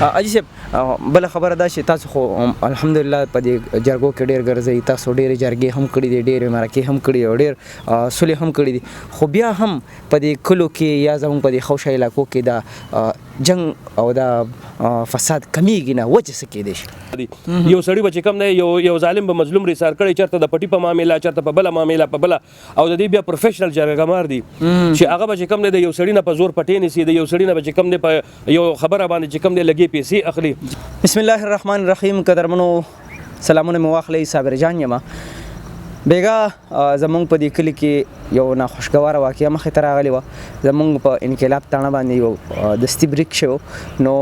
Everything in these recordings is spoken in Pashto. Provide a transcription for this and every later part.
اجي صاحب بل خبره دا چې تاسو خو الحمدلله په دې جرګو کې ډېر ګرځئ، تاسو ډېرې جرګې هم کړي دي، ډېرې مرکې هم کړي او ډېر صلح هم کړي دي، خو بیا هم په دې کلو کې یا زموږ په دې خوشه علاقو کې دا جنګ او دا فساد کمیږي نه، وجه څه کېدای شي؟ یو سړی به چې کوم دی یو ظالم به مظلوم ریسار کړی، چېرته د پټي په معامله، چېرته په بله معامله، په بله، او د دې بیا پروفیشنل جرګهمار دي چې هغه به چې کوم دی د یو سړي نه په زور پټې نیسي، د یو سړي نه به چې کوم دی په یو خبره باندې چې کوم دی لګې پیسې اخلي. بسم الله الرحمن الرحیم. قدرمنو سلامونه مې واخلئ، صابر جان یم. بیګا زمونږ په دې کلي کې یو ناخوشګواره واقعه مخې ته راغلې وه. زمونږ په انقلاب تاڼه باندې یو دستي بریک شو، نو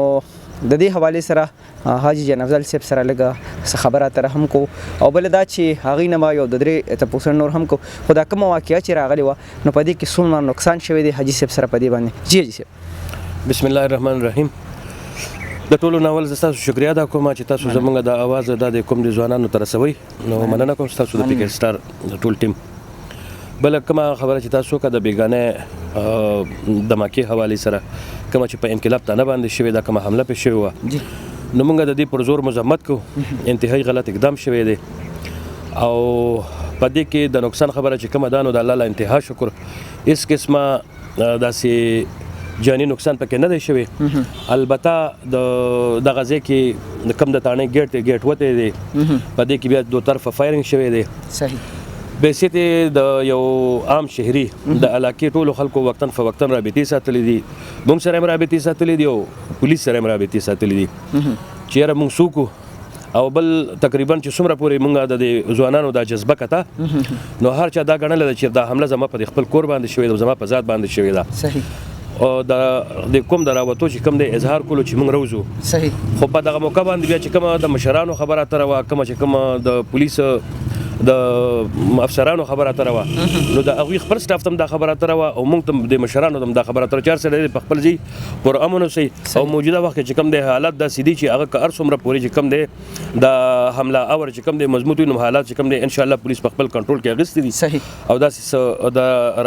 د دې حوالې سره حاجي جان افضل صاحب سره لږه څه خبره اتره هم کو، او بله دا چې هغې نه به یو د درې تپوسونه نور هم کو. خو دا کومه واقعه چې راغلې وه نو په دې کې څومره نقصان شوی دی حاجي صاحب سره په دې باندې؟ جی حاجي صاحب. بسم الله الرحمن الرحیم. د ټولو نه اول زه ستاسو شکریا ادا کوم چې تاسو زموږ د اواز د کوم د ځوانانو ته رسوئ، نو مننه کوم ستاسو د پیکر سټار د ټول ټیم. بله کومه خبره چې تاسو که د بیګانه دماکې حوالې سره کومه چې په انقلاب تانه باندې شوې ده، کومه حمله پې شوې وه، نو موږ د دې پر زور مذمت کوو. انتهایی غلط اقدام شوی دی او په دې کې د نقصان خبره چې کومه ده نو د الله له انتها شکر، هېڅ قسمه داسې جاني نقصان پکې نه دی شوی. البته دغه ځای کې د کم د تاڼې ګیټ وتی دی، په دې کې بیا دو طرفه فایرنګ شوی دی. صحیح. بیسیتې د یو عام شهري د علاقې ټولو خلکو وقتاً فوقتاً رابطې ساتلې دي، موږ سره هم رابطې ساتلې دي او پولیس سره هم رابطې ساتلې دي چې یاره موږ څوک او بل تقریبا چې څومره پورې موږ د دې ځوانانو دا جذبه کته نو هر چا دا ګڼله ده چې دا حمله زما په خپل کور باندې شوې ده، زما په ذات باندې شوې ده. صحیح. او د کوم د راوتو چې کوم د اظهار کولو چې موږ روزو. صحیح. خو په دغه موقع باندې بیا چې کومه د مشرانو خبره اتره وه، کومه چې کومه د پولیس د افسرانو خبره اتره وه، نو د هغوی خپل سټاف ته هم دا خبره اتره وه او موږ ته د مشرانو ته هم دا خبره اتره چې هر سړی په خپل ځای پر امن اوسئ. او موجوده وخت کې چې کوم دی حالات داسې دي چې هغه که هر څومره پورې چې کوم دی د حمله اور چې کوم دی مضبوط وي، نو حالات چې کوم دی انشاءالله پولیس په خپل کنټرول کې اخیستي دي. صحیح. او داسې د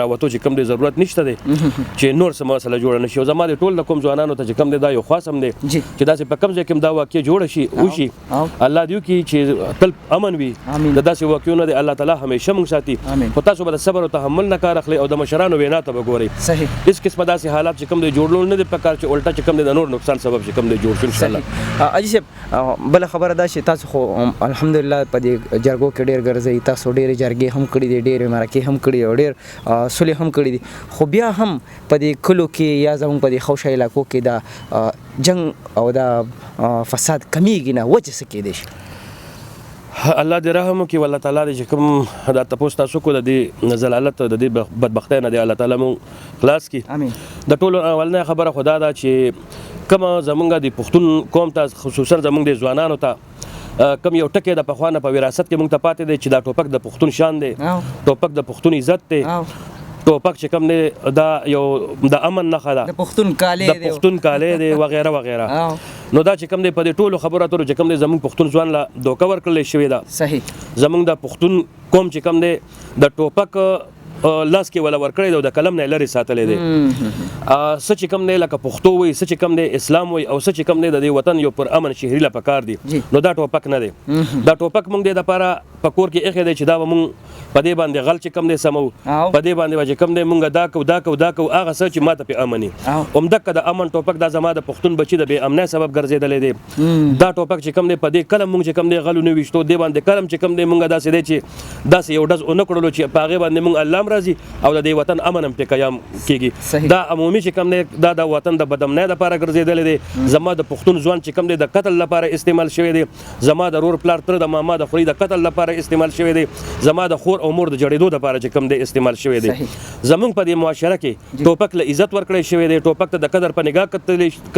راوتو چې کوم دی ضرورت نشته دی چې نور څه مسله جوړه نه شي. او زما د ټول د کوم ځوانانو ته چې کوم دی دا یو خواست هم دی چې داسې په کوم ځای کې هم دا واقع جوړه شي وشي، الله دې وکړي چې تل امن وي. د داسې واقعونو دی الله تعالی همیشه موږ ساتي، خو تاسو به د صبر او تحمل نه کار اخلئ او د مشرانو وینا ته به ګورئ. صحیح. هېڅ قسمه داسې حالات چې کوم دی جوړول نه دي پکار چې الټا چې کوم دی د نور نقصان سبب چې کوم دی جوړ شي انشاءالله. حاجي صاحب بله خبره دا چې تاسو خو الحمدلله په دې جرګو کې ډېر ګرځئ، تاسو ډېرې جرګې هم کړي دي، ډېرې مرکې هم کړي او ډېر صلح هم کړي دي، خو بیا هم په دې کلو کې یا زموږ په دې خوشه علاقو کې دا جنګ او دا فساد کمیږي نه، وجه څه کېدای شي؟ الله دې رحم وکړي، والله تعالی دې چې کوم دا تپوس تاسو کو د دې زلالت د دې بدبختۍ نه دی الله تعالی مونږ خلاص کړي. امین. د ټولو اولنۍ خبره خدا ده چې کومه زمونږ د پښتون قوم ته خصوصا زمونږ د ځوانانو ته کوم یو ټکی د پخوا نه په وراثت کې مونږ ته پاتې دی چې دا ټوپک د پښتون شان دی، ټوپک د پښتون عزت دی، ټوپک چې کوم دی دا یو د امن نښه ده، د پښتون کالی دی وغیره وغیره. نو دا چې کوم دی په دې ټولو خبرو اترو چې کوم دی زموږ پښتون ځوان له دوکه ورکړلی شوې ده. صحیح. زموږ د پښتون قوم چې کوم دی د ټوپک لاس کې ولا ورکړی دی او د قلم نه لرې ساتلی دی. څه چې کوم دی لکه پښتو وي، څه چې کوم دی اسلام وي، او څه چې کوم دی د دې وطن یو پر امن شهري له پکار دی، نو دا ټوپک نه دی. دا ټوپک موږ د دپاره په کور کې ایښی دی چې دا به موږ په دې باندې غل چې کوم دی سمو، په دې باندې به چې کوم دی موږ دا کو هغه څه چې ماته پې امن وي. همدقه د امن ټوپک دا زما د پښتون بچي د بې امنۍ سبب ګرځېدلی دی. دا ټوپک چې کوم دی په دې کلم موږ چې کوم دی غلو نه ویشتو، دې باندې کلم چې کوم دی موږ داسې دی چې داسې یو ډز ونه کړلو چې په هغې باندې موږ الله هم راځي او د دې وطن امن هم پې قیام کېږي. دا عمومي چې کوم دی دا د وطن د بدامنۍ دپاره ګرځېدلی دی. زما د پښتون ځوان چې کوم دی د قتل لپاره استعمال شوی دی، زما د رور پلار تره د ماما د خوري د قتل لپاره استعمال شوی دی، زما د خور او مور د جړېدو دپاره چې کوم دی استعمال شوی دی. زمونږ په دې معاشره کې ټوپک له عزت ورکړی شوی دی، ټوپک ته د قدر په نګاه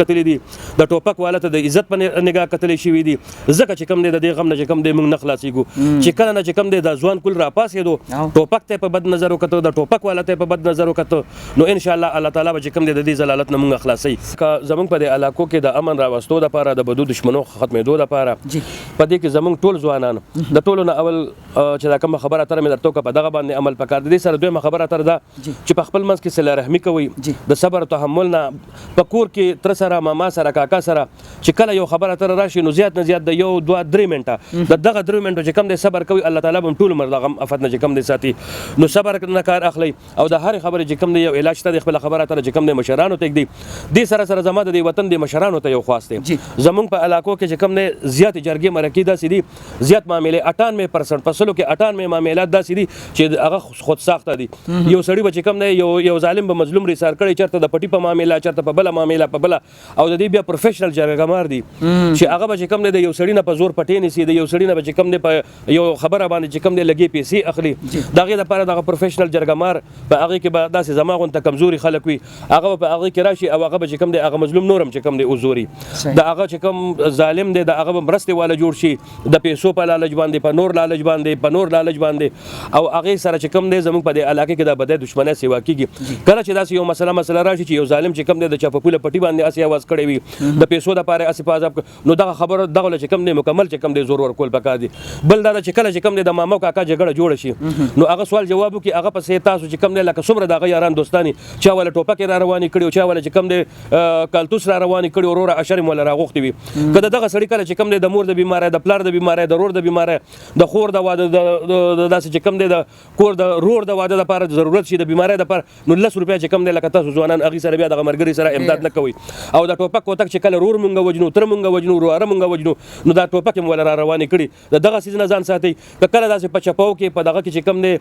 کتلی دي، د ټوپک والا ته د عزت په نګاه کتلی شوي دي. ځکه چې کوم دی د دې غم نه چې کوم دی موږ نه خلاصېږو چې کله نه چې کوم دی دا ځوان کل راپاڅېدو، ټوپک ته په بد نظر وکړو د ټوپک والا ته په بد نظر وکړو نو ان شاء الله تعالی به کوم د دې زلالت نه مونږ خلاصي که زمونږ په دې علاقو کې د امن راوستو لپاره د بدو دشمنو ختمېدو لپاره په دې کې زمونږ ټول ځوانان د ټولو نه اول چې دا کوم خبره تر مې درته په دغه باندې عمل پکار دي سره دویمه خبره تر دا چې په خپل منځ کې صله رحمي کوي د صبر تحمل نه په کور کې تر سره ماما سره کاکا سره چې کله یو خبره تر راشي نو زیات نه زیات د 1-2-3 منټه د دغه 3 منټو چې کم دی صبر کوي الله تعالی به ټول عمر دغه افت نه چې کم دی ساتي نو صبر نه کار اخلي او د هر خبره چې کم دی یو علاج ته خپل خبره تر چې کم دی مشرانو ته دی د سره سره زما د وطن د مشرانو ته یو خواسته زمونږ په علاقو کې چې کم دی زیات جرګې مرکې داسې دي زیات معاملې 98% پسلو کې 98 معاملات داسې دي چې هغه خود ساخته دي یو سړی به چې کم دی یو ظالم به مظلوم ریسار کړي چرته د پټي په معاملې چرته په بل معاملې په بل او د دې بیا پروفیشنل جرګمار دي چې هغه به چې کم دی د یو سړی نه په زور پټې نسی د یو سړی نه به چې کم دی په یو خبره باندې چې کم دی لګي پیسې اخلي دغه لپاره دغه پروفیشنل جرګمار په هغه کې به داسې زماغون ته کمزوري خلک وي هغه په هغه کې راشي او هغه به چې کم دی هغه مظلوم نورم چې کم دی اوزوري د هغه چې کم ظالم دی د هغه مرستې والا جوړ شي د پیسو په لالچ باندې په نور لالچ باندې او هغه سره چې کم دی زموږ په دې علاقې کې د بدې دښمنۍ سیوا کیږي کله چې داسې یو مسله راشي چې یو ظالم چې کم دی د چاپپوله پټي باندې اسی आवाज کړی وي د پیسو د پاره اسی پازاب نو دغه خبره دغه چې کم دی مکمل چې کم دی زور ورکول پکار دي بل دا چې کله چې کم دی د مامو کاکا جګړه جوړ شي نو هغه سوال جواب کی هغه پسې تاسو چې کم دی لکه څومره دغه یاران دوستانی چا ول ټوپک را رواني کړي چا ول چې کم دی کالتوس را رواني کړي اورور اشرم ول راغوختي وي کله دغه سړی کله چې کم دی د مور د بیماری د پلار د بیماری د رور د بیماری د خور د واده د داسې چې کم دی د کور د رور د واده لپاره ضرورت شي د بیماری لپاره نو 10 روپیا چې کم دی لکه تاسو ځوانان اغي سره بیا د مرګري سره امداد نه کوي او د ټوپک کوتک چې کله رور مونږ وجنو تر مونږ وجنو رواره مونږ وجنو نو دا ټوپک مول را رواني کړي دغه سیزن ځان ساتي کله داسې په چپاو کې په دغه کې چې کم دی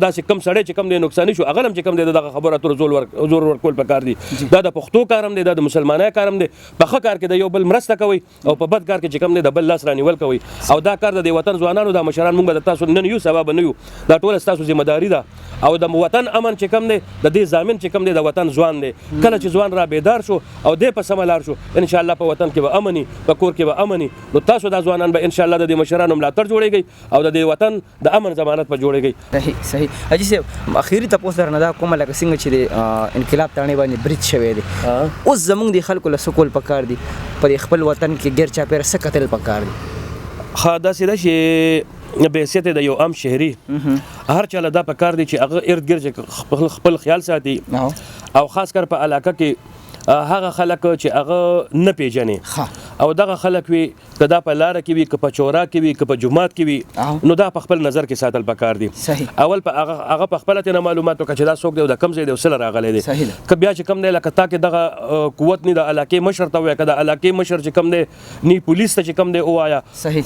داسې کم سړی چې کم دی نقصان شو اغلم چې کم دی دغه خبره تر زور ورکول پکار دي دا د پښتو کارم دی دا د مسلمانای کارم دی په ښه کار کې د یو بل مرسته کوي او په بد کار کې چې کم دی د بل لاس رانیول کوي او دا کار د وطن ځوانانو د مشران مونږ د تاسو نن یو سبب نه یو دا ټول تاسو ذمہ داری ده او د وطن امن چې کم دی د دې ضامن چې کم دی د وطن ځوان دی کله چې ځوان را بیدار شو او دې په سملار شو ان شاء الله په وطن کې به امني په کور کې به امني نو تاسو د ځوانان به ان شاء الله د دې مشرانو ملاتړ جوړيږي او د دې وطن د امن ضمانت په جوړيږي صحیح اجي سه اخیری تاسو درنه دا کومه لکه څنګه چې انقلاب تانه باندې برج شوی دی اوس زمونږ د خلکو له سکول پکار دي پر خپل وطن کې غیر چا پیر سکتل پکار دي خاصه ده چې بحثیت د یو عام شهري هر چاله دا پکار دی چې هغه ارد ګرځ خپل خیال ساتي او خاص کر په علاقه کې هغه خلک چې هغه نه پیژني او دغه خلک وي کدا په لار کې وي که په چورا کې وي که په جمعات کې وي نو دا په خپل نظر کې ساتل پکار دي اول په هغه په خپل ته معلومات وکړي چې دا څوک دی او د کم ځای دی او سره راغلی دی که بیا چې کم دی لکه تا کې دغه قوت نه د علاقې مشر ته وایي که د علاقې مشر چې کم دی نی پولیس ته چې کم دی وایا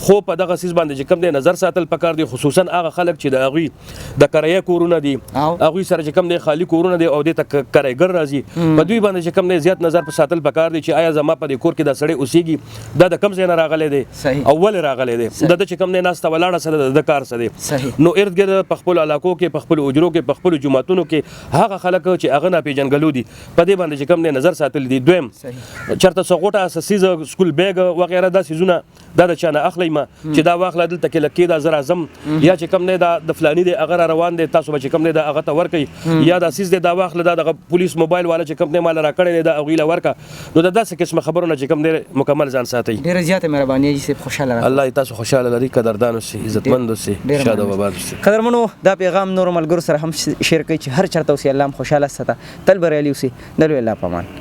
خو په دغه سیس باندې چې کم دی نظر ساتل پکار دي خصوصا هغه خلک چې د هغوی د کرایه کورونه دي هغوی سره چې کم دی خالی کورونه دي او دې ته کرایګر راځي په دوی باندې چې کم دی زیات نظر په ساتل پکار دي چې آیا زما په دې کور کې د سړی اوسېږي دا د کم ځای نه راغلی دی اول راغلی دی د چې کم دی ناسته ولاړه سره د کار سره دی نو ارد ګرد په خپل علاقو کې په خپل اجرو کې په خپل جماعتونو کې هغه خلک چې هغه نه پیژنګلو دي په دې باندې چې کم دی نظر ساتل دي دویم چرته څغوټه اساسي سکول بیگ وغیرہ دا سيزونه دا د چانه اخلي ما چې دا واخله دلته کې لکې دا زر اعظم یا چې کم دی د فلانی دی هغه روان دی تاسو به چې کم دی دا هغه ته ورکي یا د سیس دی دا واخله دا د پولیس موبایل والا چې کم دی مال را کړی دی دا اغیله ورکا نو دا داسې قسمه خبرونه چې کم دی مکمل ځان ساتي ډیره زیاته مهرباني جی خوشاله الله تاسو خوشاله لري قدردان اوسئ عزتمند اوسئ شاد او آباد اوسئ قدرمنو دا پیغام نور ملګرو سره هم شیر کوي چې هر چرته اوسئ الله خوشاله ساته تل بریالي اوسئ دلو الله پامان